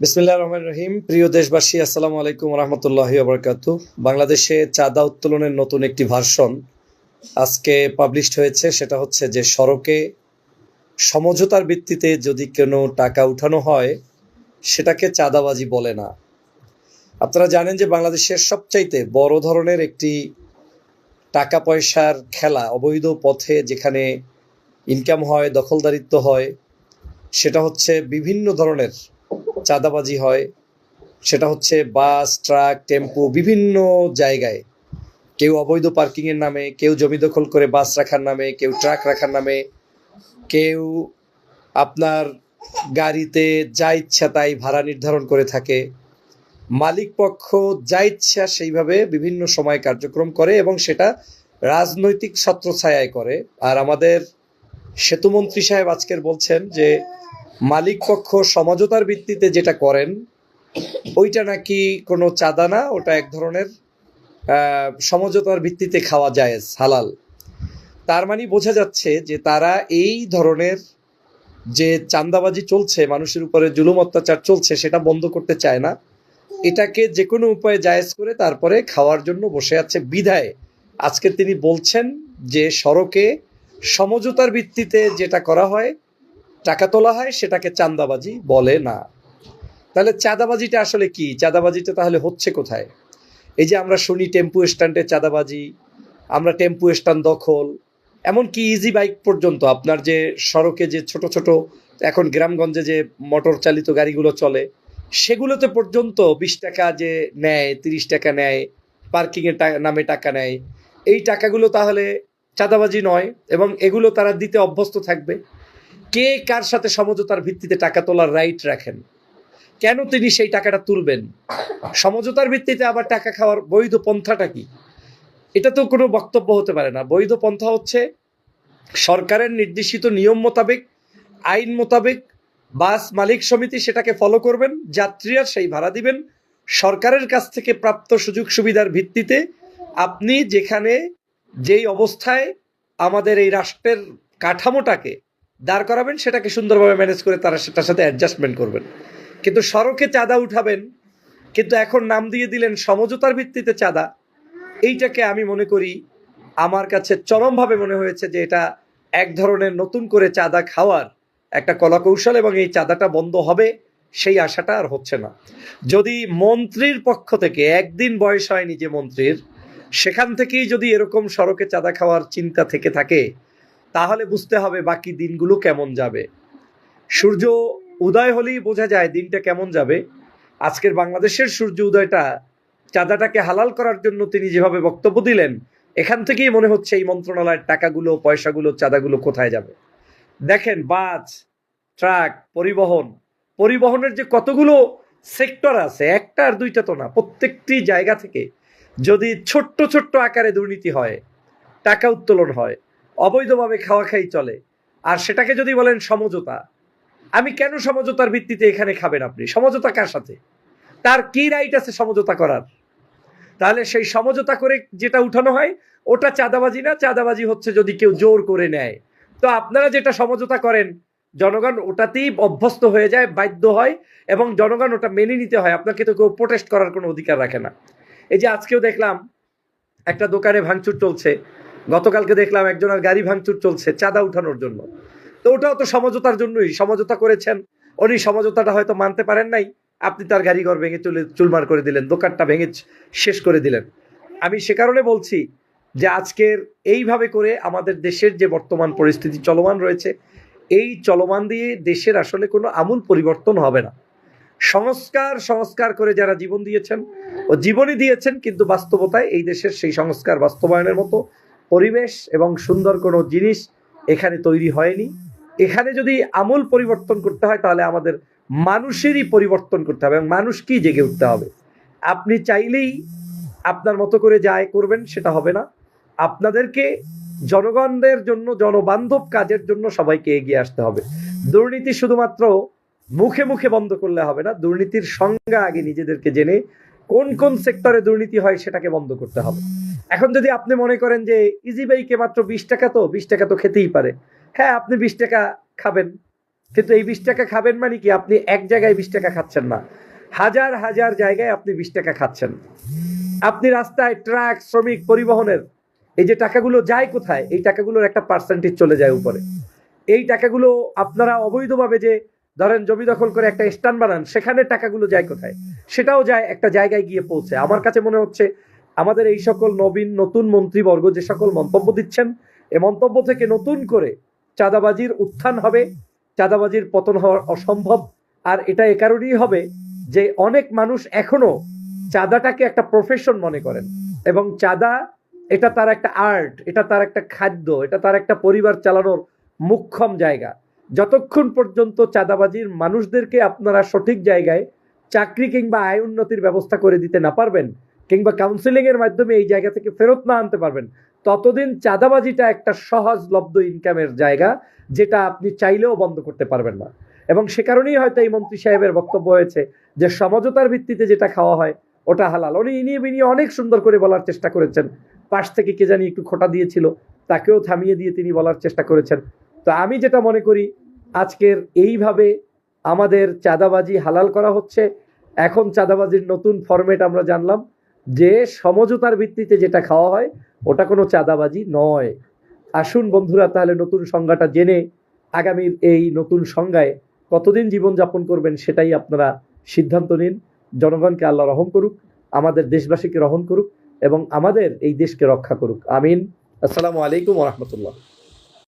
বিসমিল্লাহির রহমানির রহিম। প্রিয় দেশবাসী, আসসালামু আলাইকুম রহমতুল্লাহি ওয়া বারাকাতুহু। বাংলাদেশে চাঁদা উত্তোলনের নতুন একটি ভার্সন আজকে পাবলিশড হয়েছে। সেটা হচ্ছে যে সড়কে সমঝোতার ভিত্তিতে যদি কোনো টাকা উঠানো হয় সেটাকে চাঁদাবাজি বলে না। আপনারা জানেন যে বাংলাদেশের সবচাইতে বড় ধরনের একটি টাকা পয়সার খেলা, অবৈধ পথে যেখানে ইনকাম হয়, দখলদারিত্ব হয়, সেটা হচ্ছে বিভিন্ন ধরনের চাঁদাবাজি হয়। সেটা হচ্ছে বাস, ট্রাক, টেম্পো, বিভিন্ন জায়গায় কেউ অবৈধ পার্কিংয়ের নামে, কেউ জমি দখল করে বাস রাখার নামে, কেউ ট্রাক রাখার নামে, কেউ আপনার গাড়িতে যা ইচ্ছা তাই ভাড়া নির্ধারণ করে থাকে। মালিক পক্ষ যা ইচ্ছা সেইভাবে বিভিন্ন সময় কার্যক্রম করে এবং সেটা রাজনৈতিক ছত্রছায়ায় করে। আর আমাদের সেতুমন্ত্রী সাহেব আজকের বলছেন যে মালিক পক্ষ সমঝোতার ভিত্তিতে যেটা করেন ওইটা নাকি কোনো চাঁদা না, ওটা এক ধরনের সমঝোতার ভিত্তিতে খাওয়া জায়েজ, হালাল। তার মানে বোঝা যাচ্ছে যে তারা এই ধরনের যে চাঁদাবাজি চলছে, মানুষের উপরে জুলুম অত্যাচার চলছে, সেটা বন্ধ করতে চায় না। এটাকে যে কোনো উপায়ে জায়েজ করে তারপরে খাওয়ার জন্য বসে আছে বিধায় আজকে তিনি বলছেন যে সড়কে সমঝোতার ভিত্তিতে যেটা করা হয়, টাকা তোলা হয়, সেটাকে চাঁদাবাজি বলে না। তাহলে চাঁদাবাজিটা আসলে কি? চাঁদাবাজিটা তাহলে হচ্ছে কোথায়? এই যে আমরা শুনি টেম্পু স্ট্যান্ডে চাঁদাবাজি, আমরা টেম্পু স্ট্যান্ড দখল, এমনকি ইজি বাইক পর্যন্ত, আপনার যে সড়কে যে ছোট ছোট এখন গ্রামগঞ্জে যে মোটর চালিত গাড়িগুলো চলে সেগুলোতে পর্যন্ত 20 টাকা যে নেয়, 30 টাকা নেয়, পার্কিংয়ের নামে টাকা নেয়। এই টাকাগুলো তাহলে চাঁদাবাজি নয় এবং এগুলো তারা দিতে অভ্যস্ত থাকবে। কে কার সাথে সমঝোতার ভিত্তিতে টাকা তোলার রাইট রাখেন? কেন তিনি সেই টাকাটা তুলবেন? সমঝোতার ভিত্তিতে আবার টাকা খাওয়ার বৈধ পন্থাটা কি? এটা তো কোনো বক্তব্য হতে পারে না। বৈধ পন্থা হচ্ছে সরকারের নির্দেশিত নিয়ম মোতাবেক, আইন মোতাবেক বাস মালিক সমিতি সেটাকে ফলো করবেন, যাত্রীরা সেই ভাড়া দিবেন। সরকারের কাছ থেকে প্রাপ্ত সুযোগ সুবিধার ভিত্তিতে আপনি যেখানে যেই অবস্থায় আমাদের এই রাষ্ট্রের কাঠামোটাকে দাঁড় করাবেন সেটাকে সুন্দরভাবে ম্যানেজ করে তারা সেটার সাথে অ্যাডজাস্টমেন্ট করবেন। কিন্তু সড়কে চাঁদা উঠাবেন, কিন্তু এখন নাম দিয়ে দিলেন সমঝোতার ভিত্তিতে চাঁদা। এইটাকে আমি মনে করি, আমার কাছে চরমভাবে মনে হয়েছে যে এটা এক ধরনের নতুন করে চাঁদা খাওয়ার একটা কলাকৌশল এবং এই চাঁদাটা বন্ধ হবে সেই আশাটা আর হচ্ছে না। যদি মন্ত্রীর পক্ষ থেকে, একদিন বয়স হয়নি যে মন্ত্রীর, সেখান থেকেই যদি এরকম সড়কে চাঁদা খাওয়ার চিন্তা থেকে থাকে তাহলে বুঝতে হবে বাকি দিনগুলো কেমন যাবে। সূর্য উদয় হলেই বোঝা যায় দিনটা কেমন যাবে। আজকের বাংলাদেশের সূর্য উদয়টা চাঁদাটাকে হালাল করার জন্য তিনি যেভাবে বক্তব্য দিলেন, এখান থেকেই মনে হচ্ছে এই মন্ত্রণালয়ের টাকাগুলো, পয়সাগুলো, চাঁদাগুলো কোথায় যাবে। দেখেন, বাস, ট্রাক, পরিবহনের যে কতগুলো সেক্টর আছে, একটা আর দুইটা তো না, প্রত্যেকটি জায়গা থেকে যদি ছোট্ট ছোট্ট আকারে দুর্নীতি হয়, টাকা উত্তোলন হয়, অবৈধভাবে খাওয়া খাই চলে, আর সেটাকে যদি বলেন সমঝোতা, আমি কেন সমঝোতার ভিত্তিতে এখানে খাবেন? আপনি সমঝোতা কার সাথে? তার কি রাইট আছে সমঝোতা করার? তাহলে সেই সমঝোতা করে যেটা উঠানো হয় ওটা চাঁদাবাজি না। চাঁদাবাজি হচ্ছে যদি কেউ জোর করে নেয়। তো আপনারা যেটা সমঝোতা করেন, জনগণ ওটাতেই অভ্যস্ত হয়ে যায়, বাধ্য হয় এবং জনগণ ওটা মেনে নিতে হয়। আপনাকে তো কেউ প্রোটেস্ট করার কোনো অধিকার রাখে না। এই যে আজকেও দেখলাম একটা দোকানে ভাঙচুর চলছে, গতকালকে দেখলাম একজনের গাড়ি ভাঙচুর চলছে চাঁদা উঠানোর জন্য। তো ওটাও তো সমঝোতার জন্যই। সমঝোতা করেছেন, উনি সমঝোতাটা হয়তো মানতে পারেন নাই, আপনি তার গাড়িঘর ভেঙে চুরমার করে দিলেন, দোকানটা ভেঙে শেষ করে দিলেন। আমি সে কারণে বলছি যে আজকের এইভাবে করে আমাদের দেশের যে বর্তমান পরিস্থিতি চলমান রয়েছে, এই চলমান দিয়ে দেশের আসলে কোনো আমূল পরিবর্তন হবে না। সংস্কার সংস্কার করে যারা জীবন দিয়েছেন ও জীবনই দিয়েছেন, কিন্তু বাস্তবতায় এই দেশের সেই সংস্কার বাস্তবায়নের মতো পরিবেশ এবং সুন্দর কোনো জিনিস এখানে তৈরি হয়নি। এখানে যদি আমূল পরিবর্তন করতে হয় তাহলে আমাদের মানুষেরই পরিবর্তন করতে হবে এবং মানুষকেই জেগে উঠতে হবে। আপনি চাইলেই আপনার মতো করে যা করবেন সেটা হবে না। আপনাদেরকে জনগণদের জন্য, জনবান্ধব কাজের জন্য সবাইকে এগিয়ে আসতে হবে। দুর্নীতি শুধুমাত্র মুখে মুখে বন্ধ করলে হবে না, দুর্নীতির সংজ্ঞা আগে নিজেদেরকে জেনে কোন কোন সেক্টরে দুর্নীতি হয় সেটাকে বন্ধ করতে হবে। এখন যদি আপনি মনে করেন যে ইজি বাইকে মাত্র 20 টাকা, তো 20 টাকা তো খেতেই পারে, হ্যাঁ আপনি 20 টাকা খাবেন, কিন্তু এই 20 টাকা খাবেন মানে কি আপনি এক জায়গায় 20 টাকা খাচ্ছেন না, হাজার হাজার জায়গায় আপনি 20 টাকা খাচ্ছেন। আপনি রাস্তায় ট্রাক শ্রমিক পরিবহনের এই যে টাকাগুলো যায় কোথায়? এই টাকাগুলোর একটা পার্সেন্টেজ চলে যায় উপরে। এই টাকাগুলো আপনারা অবৈধভাবে যে ধরেন জমি দখল করে একটা স্ট্যান্ড বানান, সেখানে টাকাগুলো যায় কোথায়? সেটাও যায় একটা জায়গায় গিয়ে পৌঁছে। আমার কাছে মনে হচ্ছে আমাদের এই সকল নতুন মন্ত্রীবর্গ যে সকল মন্তব্য দিচ্ছেন, এই মন্তব্য থেকে নতুন করে চাঁদাবাজির উত্থান হবে, চাঁদাবাজির পতন হওয়া অসম্ভব। আর এটা এ কারণেই হবে যে অনেক মানুষ এখনো চাঁদাটাকে একটা প্রফেশন মনে করেন, এবং চাঁদা এটা তার একটা আর্ট, এটা তার একটা খাদ্য, এটা তার একটা পরিবার চালানোর মুখ্যম জায়গা। যতক্ষণ পর্যন্ত চাঁদাবাজির মানুষদেরকে আপনারা সঠিক জায়গায় চাকরি কিংবা আয় উন্নতির ব্যবস্থা করে দিতে না পারবেন, কিংবা কাউন্সিলিং এর মাধ্যমে এই জায়গা থেকে ফেরত না আনতে পারবেন, ততদিন চাঁদাবাজিটা একটা সহজলভ্য ইনকামের জায়গা, যেটা আপনি চাইলেও বন্ধ করতে পারবেন না। এবং সে কারণেই হয়তো এই মন্ত্রী সাহেবের বক্তব্য হয়েছে যে সমঝোতার ভিত্তিতে যেটা খাওয়া হয় ওটা হালাল। উনি ইনিয়ে বিনিয়ে অনেক সুন্দর করে বলার চেষ্টা করেছেন, পাশ থেকে কে জানি একটু খোঁটা দিয়েছিল, তাকেও থামিয়ে দিয়ে তিনি বলার চেষ্টা করেছেন। তো আমি যেটা মনে করি, আজকের এইভাবে আমাদের চাঁদাবাজি হালাল করা হচ্ছে। এখন চাঁদাবাজির নতুন ফরম্যাট আমরা জানলাম যে সমঝোতার ভিত্তিতে যেটা খাওয়া হয় ওটা কোনো চাঁদাবাজি নয়। আসুন বন্ধুরা, তাহলে নতুন সংজ্ঞাটা জেনে আগামীর এই নতুন সংজ্ঞায় কতদিন জীবনযাপন করবেন সেটাই আপনারা সিদ্ধান্ত নিন। জনগণকে আল্লাহ রহম করুক, আমাদের দেশবাসীকে রহম করুক এবং আমাদের এই দেশকে রক্ষা করুক। আমিন। আসসালামু আলাইকুম ওয়া রাহমাতুল্লাহ।